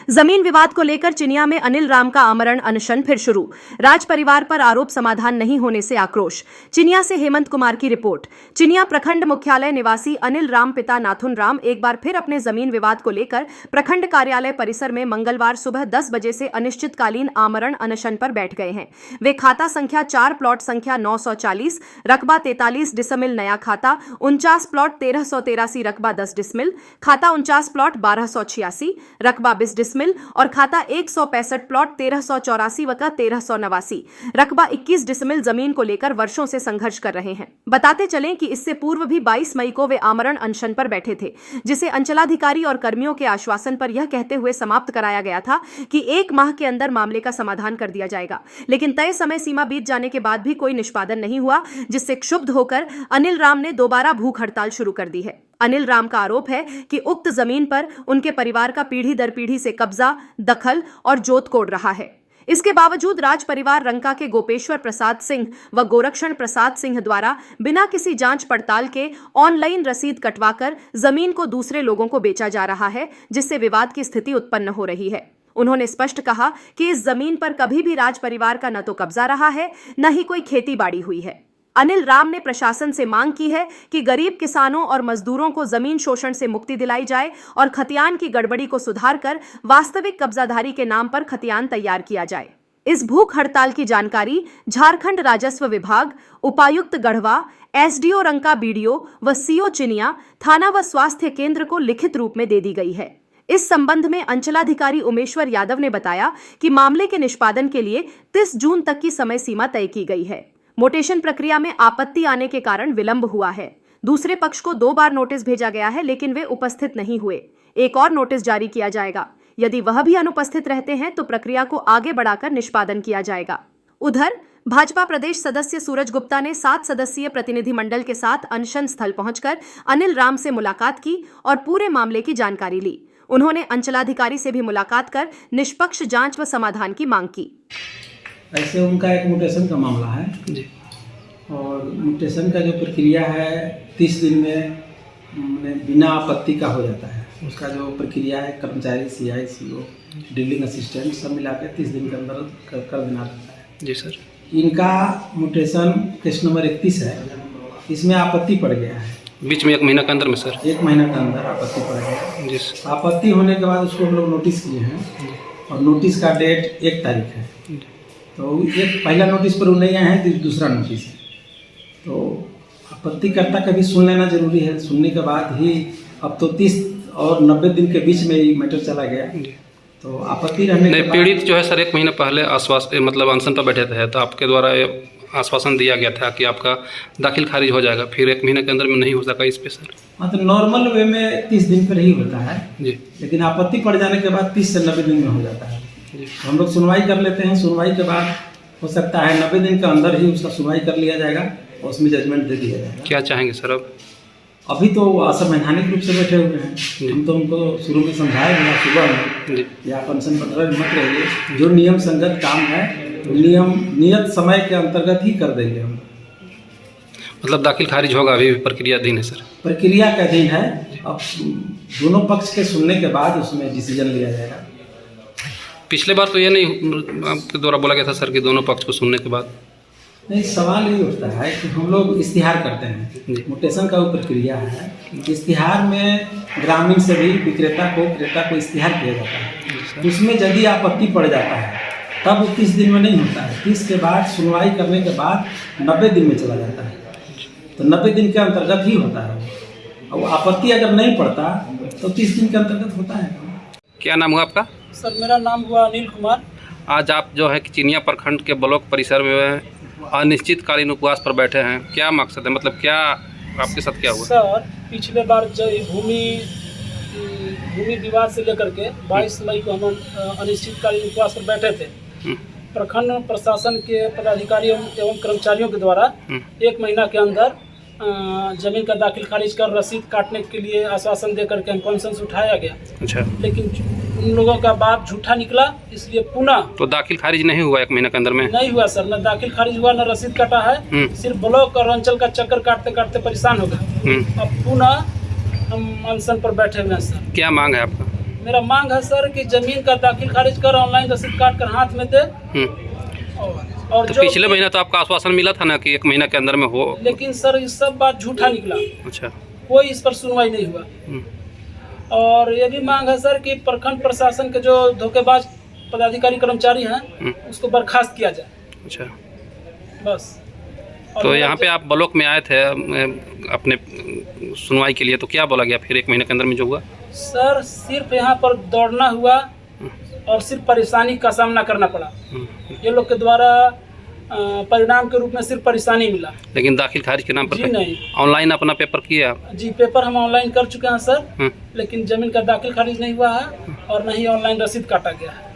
जमीन विवाद को लेकर चिनिया में अनिल राम का आमरण अनशन फिर शुरू। राज परिवार पर आरोप समाधान नहीं होने से आक्रोश। चिनिया से हेमंत कुमार की रिपोर्ट। चिनिया प्रखंड मुख्यालय निवासी अनिल राम पिता नाथुन राम एक बार फिर अपने जमीन विवाद को लेकर प्रखंड कार्यालय परिसर में मंगलवार सुबह 10 बजे से अनिश्चितकालीन आमरण अनशन पर बैठ गए हैं। वे खाता संख्या 4 प्लॉट संख्या 940 रकबा 43 डिसमिल नया खाता 49 प्लॉट 1383 रकबा 10 डिसमिल खाता 49 प्लॉट 1286 रकबा 20 डिसमिल और खाता 165 प्लॉट 1384 व 1389 रकबा 21 डिसमिल जमीन को लेकर वर्षों से संघर्ष कर रहे हैं। बताते चलें कि इससे पूर्व भी 22 मई को वे आमरण अनशन पर बैठे थे, जिसे अंचलाधिकारी और कर्मियों के आश्वासन पर यह कहते हुए समाप्त कराया गया था कि 1 माह के अंदर मामले का समाधान कर दिया जाएगा। लेकिन तय समय सीमा बीत जाने के बाद भी कोई निष्पादन नहीं हुआ, जिससे क्षुब्ध होकर अनिल राम ने दोबारा भूख हड़ताल शुरू कर दी है। अनिल राम का आरोप है कि उक्त जमीन पर उनके परिवार का पीढ़ी दर पीढ़ी से कब्जा, दखल और जोत कोड़ रहा है। इसके बावजूद राज परिवार रंका के गोपेश्वर प्रसाद सिंह व गोरक्षण प्रसाद सिंह द्वारा बिना किसी जांच पड़ताल के ऑनलाइन रसीद कटवाकर जमीन को दूसरे लोगों को बेचा जा रहा है, जिससे विवाद की स्थिति उत्पन्न हो रही है। उन्होंने स्पष्ट कहा कि इस जमीन पर कभी भी राज परिवार का न तो कब्जा रहा है, न ही कोई खेती बाड़ी हुई है। अनिल राम ने प्रशासन से मांग की है कि गरीब किसानों और मजदूरों को जमीन शोषण से मुक्ति दिलाई जाए और खतियान की गड़बड़ी को सुधारकर वास्तविक कब्जाधारी के नाम पर खतियान तैयार किया जाए। इस भूख हड़ताल की जानकारी झारखंड राजस्व विभाग, उपायुक्त गढ़वा, एसडीओ रंका बीडीओ व सीओ चिनिया, थाना व स्वास्थ्य केंद्र को लिखित रूप में दे दी गई है। इस संबंध में अंचलाधिकारी उमेश्वर यादव ने बताया कि मामले के निष्पादन के लिए 30 जून तक की समय सीमा तय की गई है। मोटेशन प्रक्रिया में आपत्ति आने के कारण विलंब हुआ है। दूसरे पक्ष को 2 बार नोटिस भेजा गया है, लेकिन वे उपस्थित नहीं हुए। एक और नोटिस जारी किया जाएगा। यदि वह भी अनुपस्थित रहते हैं तो प्रक्रिया को आगे बढ़ाकर निष्पादन किया जाएगा। उधर भाजपा प्रदेश सदस्य सूरज गुप्ता ने 7 सदस्यीय प्रतिनिधिमंडल के साथ अनशन स्थल पहुंचकर अनिल राम से मुलाकात की और पूरे मामले की जानकारी ली। उन्होंने अंचलाधिकारी से भी मुलाकात कर निष्पक्ष जांच व समाधान की मांग की। ऐसे उनका एक म्यूटेशन का मामला है जी, और म्यूटेशन का जो प्रक्रिया है 30 दिन में बिना आपत्ति का हो जाता है। उसका जो प्रक्रिया है कर्मचारी, CI, CO, dealing assistant sub मिला के 30 दिन के अंदर कर देना रहता है जी सर। इनका म्यूटेशन केस नंबर 31 है, इसमें आपत्ति पड़ गया है बीच में 1 महीना के अंदर में सर। 1 महीना के अंदर आपत्ति पड़ गया जी। आपत्ति होने के बाद उसको हम लोग नोटिस किए हैं और नोटिस का डेट 1 तारीख है। तो एक पहला नोटिस पर वो नहीं आए हैं, तो दूसरा नोटिस है। तो आपत्तिकर्ता का भी सुन लेना जरूरी है। सुनने के बाद ही अब तो 30 और 90 दिन के बीच में ही मैटर चला गया। तो आपत्ति रहने के बाद पीड़ित जो है सर 1 महीना पहले मतलब अनशन पर बैठे थे, तो आपके द्वारा आश्वासन दिया गया था कि आपका दाखिल खारिज हो जाएगा, फिर 1 महीने के अंदर में नहीं हो सका इस पे सर। हाँ, तो नॉर्मल वे में 30 दिन पर ही होता है जी, लेकिन आपत्ति पड़ जाने के बाद 30 से 90 दिन में हो जाता है। तो हम लोग सुनवाई कर लेते हैं। सुनवाई के बाद हो सकता है 90 दिन के अंदर ही उसका सुनवाई कर लिया जाएगा और उसमें जजमेंट दे दिया जाएगा। क्या चाहेंगे सर अब? अभी तो असंवैधानिक रूप से बैठे हुए हैं। हम तो उनको शुरू में समझाए गया सुबह में या अनशन पर मत रहिए, जो नियम संगत काम है नियत समय के अंतर्गत ही कर देंगे हम। मतलब दाखिल खारिज होगा, अभी प्रक्रिया अधीन है सर? प्रक्रिया का अधीन है। अब दोनों पक्ष के सुनने के बाद उसमें डिसीजन लिया जाएगा। पिछले बार तो ये नहीं आपके द्वारा बोला गया था सर कि दोनों पक्ष को सुनने के बाद? नहीं, सवाल ये उठता है कि हम लोग इश्तिहार करते हैं, म्यूटेशन का वो प्रक्रिया है। इश्तिहार में ग्रामीण से भी विक्रेता को इश्तिहार किया जाता है। तो उसमें यदि आपत्ति पड़ जाता है तब 30 दिन में नहीं होता है। 30 के बाद सुनवाई करने के बाद 90 दिन में चला जाता है। तो 90 दिन के अंतर्गत ही होता है। और आपत्ति अगर नहीं पड़ता तो 30 दिन के अंतर्गत होता है। क्या नाम हुआ आपका? सर मेरा नाम हुआ अनिल कुमार। आज आप जो है कि चिनिया प्रखंड के ब्लॉक परिसर में अनिश्चितकालीन उपवास पर बैठे हैं, क्या मकसद है? मतलब क्या आपके साथ क्या हुआ? सर पिछले बार जो भूमि विवाद से लेकर के 22 मई को हम अनिश्चितकालीन उपवास पर बैठे थे। प्रखंड प्रशासन के पदाधिकारियों एवं कर्मचारियों के द्वारा 1 महीना के अंदर जमीन का दाखिल खारिज कर रसीद काटने के लिए आश्वासन देकर के कॉन्सेंस उठाया गया। अच्छा। लेकिन उन लोगों का बात झूठा निकला, इसलिए पुनः तो दाखिल खारिज नहीं हुआ 1 महीने के अंदर में? नहीं हुआ सर, न दाखिल खारिज हुआ, न रसीद काटा है। सिर्फ ब्लॉक और अंचल का चक्कर काटते काटते परेशान हो गए। अब पुनः हम अनशन पर बैठे हुए हैं सर। क्या मांग है आपका? मेरा मांग है सर कि जमीन का दाखिल खारिज कर ऑनलाइन रसीद काट कर हाथ में दे। और तो जो पिछले महीना तो आपका आश्वासन मिला था ना कि 1 महीना के अंदर में हो। लेकिन सर ये सब बात झूठा निकला, अच्छा। कोई इस पर सुनवाई नहीं हुआ। और ये भी मांग है सर कि प्रखंड प्रशासन के जो धोखेबाज पदाधिकारी कर्मचारी हैं उसको बर्खास्त किया जाए। अच्छा। बस। और तो यहाँ पे आप ब्लॉक में आए थे अपने सुनवाई के लिए, तो क्या बोला गया फिर 1 महीने के अंदर में जो हुआ? सर सिर्फ यहाँ पर दौड़ना हुआ और सिर्फ परेशानी का सामना करना पड़ा। ये लोग के द्वारा परिणाम के रूप में सिर्फ परेशानी मिला, लेकिन दाखिल खारिज के नाम पर जी नहीं। ऑनलाइन अपना पेपर किया? जी पेपर हम ऑनलाइन कर चुके हैं सर, लेकिन जमीन का दाखिल खारिज नहीं हुआ है और न ही ऑनलाइन रसीद काटा गया है।